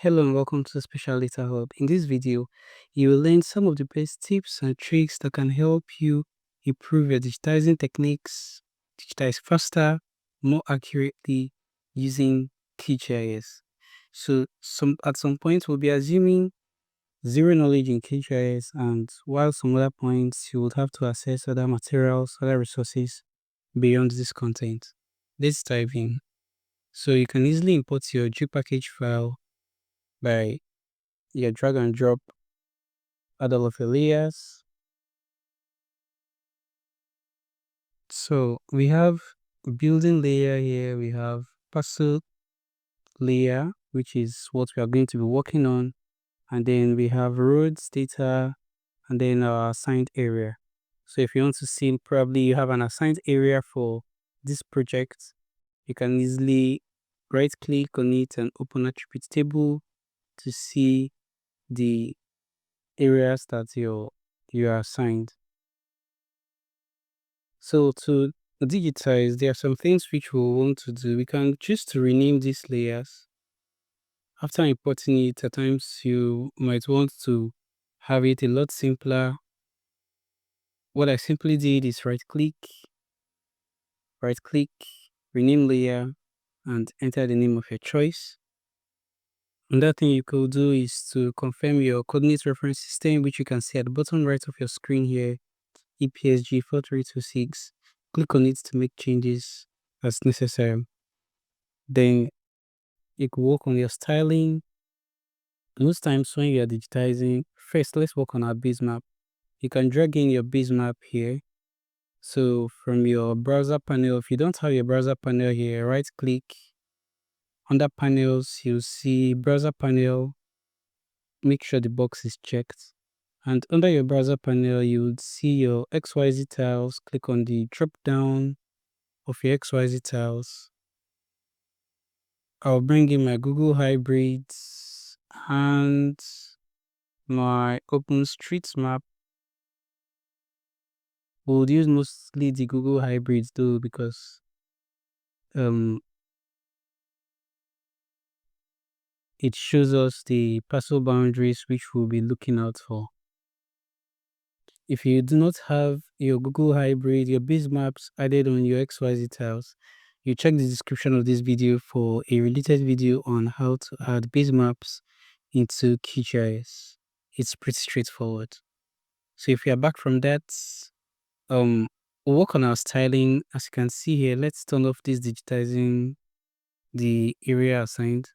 Hello and welcome to Special Data Hub. In this video, you will learn some of the best tips and tricks that can help you improve your digitizing techniques, digitize faster, more accurately using QGIS. So at some point we'll be assuming zero knowledge in QGIS, and while some other points you would have to access other materials, other resources beyond this content. Let's dive in. So you can easily import your Geopackage file by drag and drop, add all of your layers. So we have building layer here, we have parcel layer, which is what we are going to be working on, and then we have roads data, and then our assigned area. So if you want to see, probably you have an assigned area for this project, you can easily right click on it and open attribute table to see the areas that you are assigned. So to digitize, there are some things which we want to do. We can choose to rename these layers. After importing it, at times you might want to have it a lot simpler. What I simply did is right click, rename layer, and enter the name of your choice. Another thing you could do is to confirm your coordinate reference system, which you can see at the bottom right of your screen here, EPSG 4326. Click on it to make changes as necessary. Then you can work on your styling. Most times when you are digitizing, first let's work on our base map. You can drag in your base map here. So from your browser panel, if you don't have your browser panel here, right click. Under panels, you'll see browser panel. Make sure the box is checked. And under your browser panel, you would see your XYZ tiles. Click on the drop down of your XYZ tiles. I'll bring in my Google Hybrids and my OpenStreetMap. We'll use mostly the Google Hybrids though, because it shows us the parcel boundaries which we'll be looking out for. If you do not have your Google Hybrid, your base maps added on your XYZ tiles, you check the description of this video for a related video on how to add base maps into QGIS. It's pretty straightforward. So if you are back from that, we'll work on our styling. As you can see here, let's turn off this digitizing the area assigned.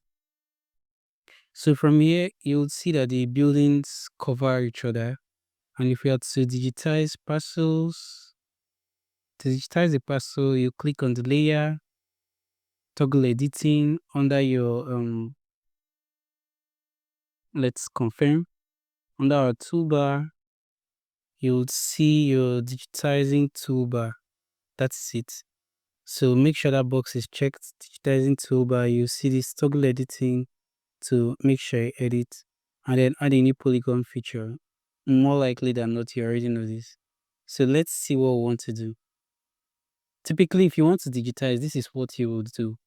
So from here, you'll see that the buildings cover each other. And if you are to digitize parcels, to digitize the parcel, you click on the layer, toggle editing under your, let's confirm. Under our toolbar, you'll see your digitizing toolbar. That's it. So make sure that box is checked. Digitizing toolbar, you see this toggle editing to make sure you edit, and then add a new polygon feature. More likely than not, you already know this. So let's see what we want to do. Typically, if you want to digitize, this is what you would do.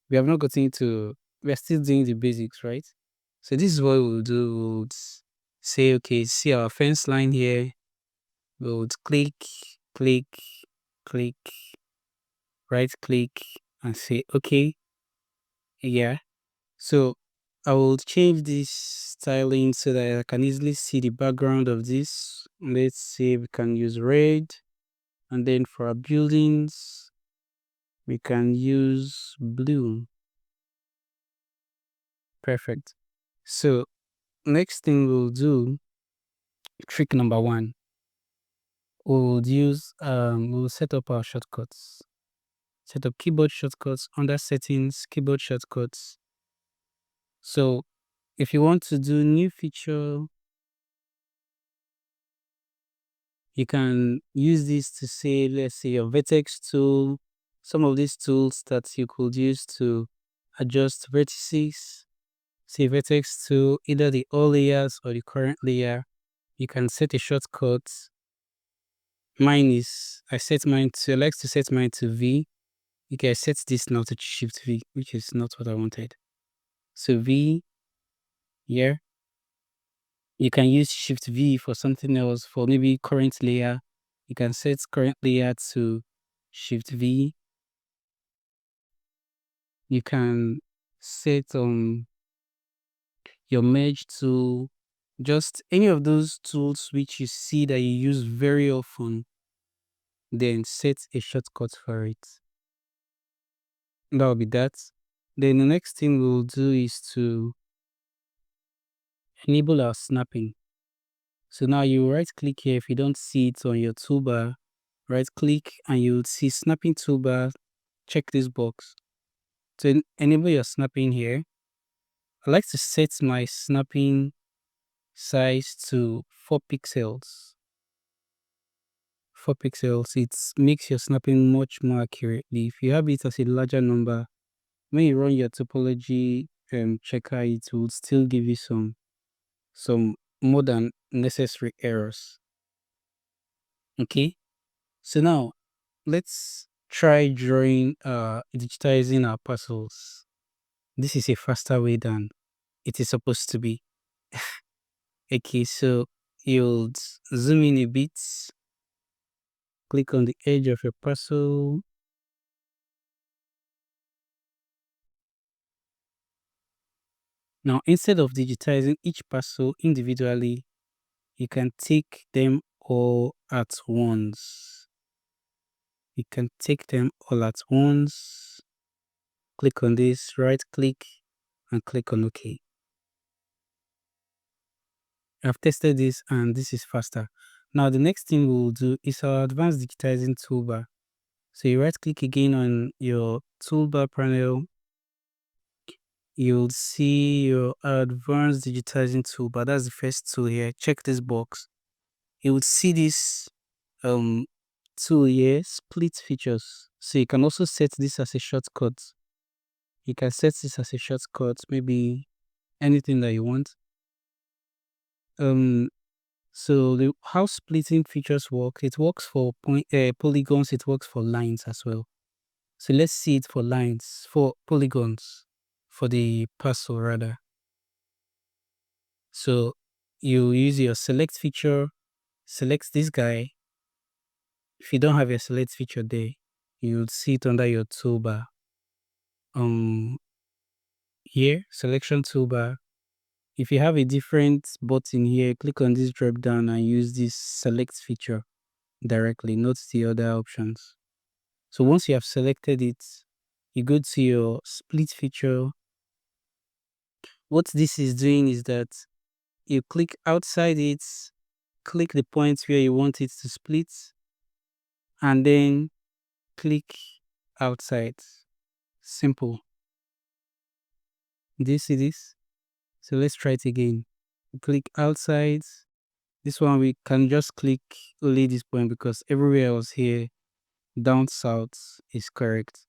We have not gotten into, we are still doing the basics, right? So this is what we'll do. We'll say, okay, see our fence line here. We'll click, right click, and say, okay, yeah. So I will change this styling so that I can easily see the background of this. Let's say we can use red, and then for our buildings, we can use blue. Perfect. So next thing we'll do, trick number one, we'll set up our shortcuts. Set up keyboard shortcuts under settings, keyboard shortcuts. So if you want to do new feature, you can use this to say, let's say your Vertex tool, some of these tools that you could use to adjust vertices. Say Vertex tool, either the all layers or the current layer. You can set a shortcut. Mine is, I like to set mine to V. Okay, I set this now to Shift V, which is not what I wanted. So V, here. You can use Shift V for something else, for maybe current layer. You can set current layer to Shift V. You can set your merge tool, just any of those tools which you see that you use very often, then set a shortcut for it. That will be that. Then the next thing we'll do is to enable our snapping. So now you right click here. If you don't see it on your toolbar, right click and you'll see snapping toolbar. Check this box. To enable your snapping here, I like to set my snapping size to 4 pixels. 4 pixels, it makes your snapping much more accurately. If you have it as a larger number, when you run your topology checker, it will still give you some more than necessary errors. Okay, so now let's try drawing digitizing our parcels. This is a faster way than it is supposed to be. Okay, so you'll zoom in a bit, click on the edge of your parcel. Now, instead of digitizing each parcel individually, you can take them all at once. You can take them all at once. Click on this, right click, and click on OK. I've tested this and this is faster. Now, the next thing we'll do is our advanced digitizing toolbar. So you right click again on your toolbar panel. You'll see your advanced digitizing toolbar. That's the first tool here. Check this box. You would see this tool here, split features. So you can also set this as a shortcut. You can set this as a shortcut, maybe anything that you want. So how splitting features work, it works for polygons, it works for lines as well. So let's see it for lines, for polygons, for the parcel rather. So you use your select feature, select this guy. If you don't have your select feature there, you'll see it under your toolbar. Here, selection toolbar. If you have a different button here, click on this drop down and use this select feature directly, not the other options. So once you have selected it, you go to your split feature. What this is doing is that you click outside it, click the point where you want it to split, and then click outside. Simple. Do you see this? So let's try it again. Click outside. This one we can just click only this point because everywhere else here down south is correct.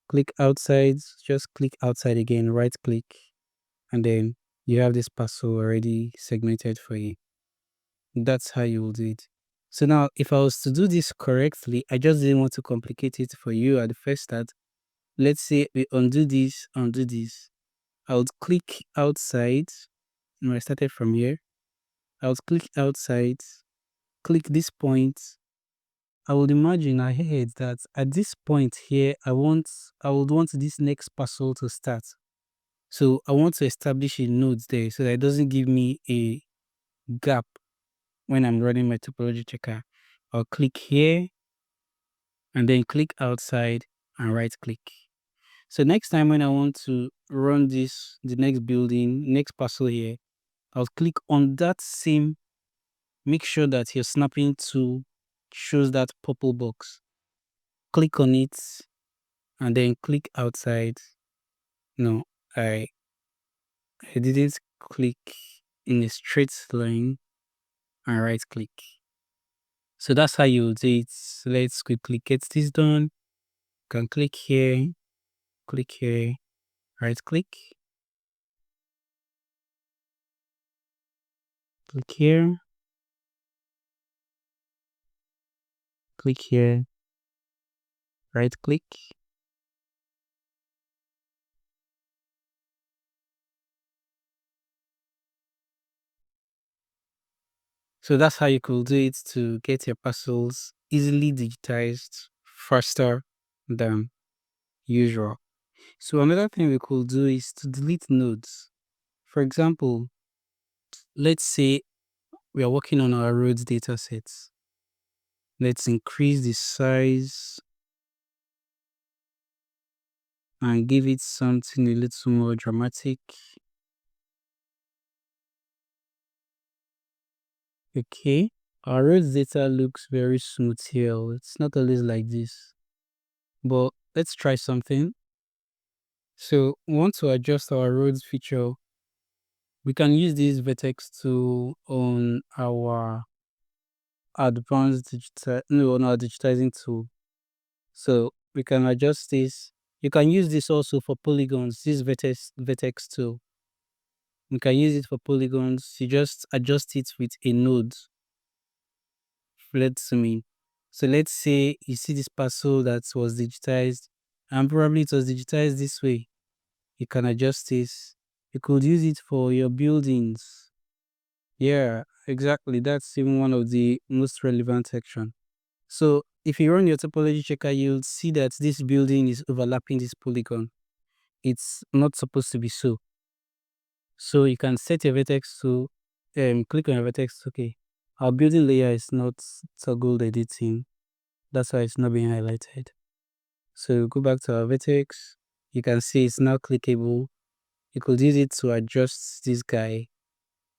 Click outside, just click outside again, right click, and then you have this parcel already segmented for you. That's how you will do it. So now if I was to do this correctly, I just didn't want to complicate it for you at the first start. Let's say we undo this. I would click outside. And I started from here. I would click outside, click this point. I would imagine ahead that at this point here, I would want this next parcel to start. So I want to establish a node there so that it doesn't give me a gap when I'm running my topology checker. I'll click here and then click outside and right click. So next time when I want to run the next building, next parcel here, I'll click on that same. Make sure that your snapping tool shows that purple box. Click on it and then click outside. No, I didn't click in a straight line and right click. So that's how you do it. Let's quickly get this done. You can click here, right click, click here, click here, right click, So that's how you could do it to get your parcels easily digitized faster than usual. So another thing we could do is to delete nodes. For example, let's say we are working on our roads data sets. Let's increase the size and give it something a little more dramatic. Okay, our roads data looks very smooth here. It's not always like this, but let's try something. So we want to adjust our roads feature. We can use this Vertex tool on our on our digitizing tool. So we can adjust this. You can use this also for polygons, this Vertex tool. You can use it for polygons. You just adjust it with a node. Let's me. So let's say you see this parcel that was digitized, and probably it was digitized this way. You can adjust this. You could use it for your buildings. Yeah, exactly. That's even one of the most relevant section. So if you run your topology checker, you'll see that this building is overlapping this polygon. It's not supposed to be so. So you can set your vertex to click on your vertex. Okay, our building layer is not toggled editing. That's why it's not being highlighted. So go back to our vertex. You can see it's now clickable. You could use it to adjust this guy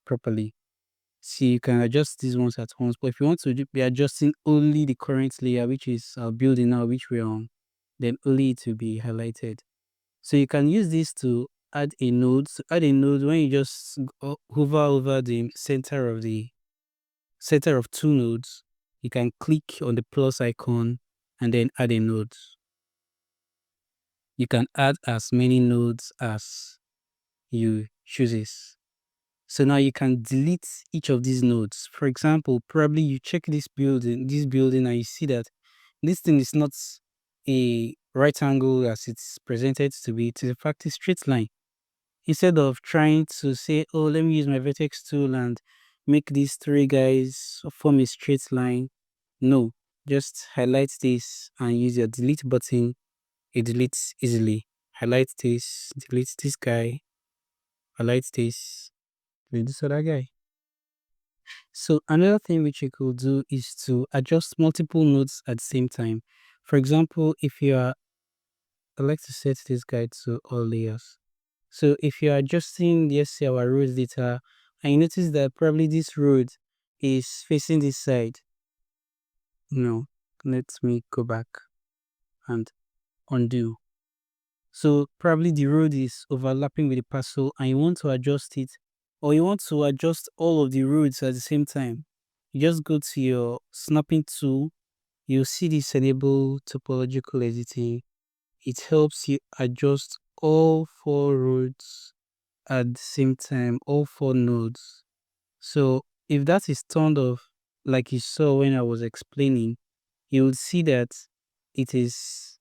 properly. See, you can adjust these ones at once, but if you want to be adjusting only the current layer, which is our building now, which we're on, then only it will be highlighted. So you can use this to add a node. So add a node when you just hover over the center of two nodes, you can click on the plus icon and then add a node. You can add as many nodes as you chooses. So now you can delete each of these nodes. For example, probably you check this building, and you see that this thing is not a right angle as it's presented to be. It is in fact a straight line. Instead of trying to say, oh, let me use my vertex tool and make these three guys form a straight line. No, just highlight this and use your delete button. It deletes easily. Highlight this, delete this guy, highlight this, delete this other guy. So another thing which you could do is to adjust multiple nodes at the same time. For example, if you are, I like to set this guy to all layers. So if you're adjusting, let's say our road data, and you notice that probably this road is facing this side. No, let me go back and undo. So probably the road is overlapping with the parcel and you want to adjust it, or you want to adjust all of the roads at the same time. You just go to your snapping tool. You'll see this enable topological editing. It helps you adjust all four roads at the same time, all four nodes. So if that is turned off, like you saw when I was explaining, you will see that it is,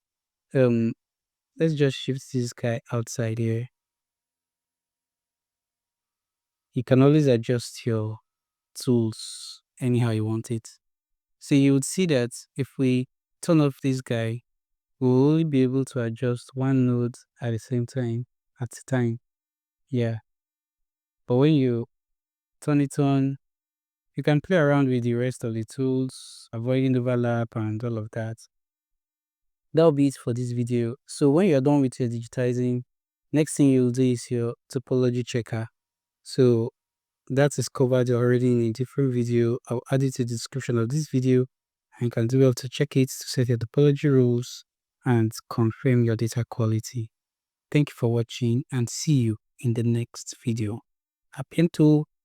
let's just shift this guy outside here. You can always adjust your tools anyhow you want it. So you would see that if we turn off this guy, we'll only be able to adjust one node at the same time, at a time. Yeah. But when you turn it on, you can play around with the rest of the tools, avoiding overlap and all of that. That'll be it for this video. So when you're done with your digitizing, next thing you'll do is your topology checker. So that is covered already in a different video. I'll add it to the description of this video and you can do well to check it to set your topology rules and confirm your data quality. Thank you for watching and see you in the next video. A bientôt!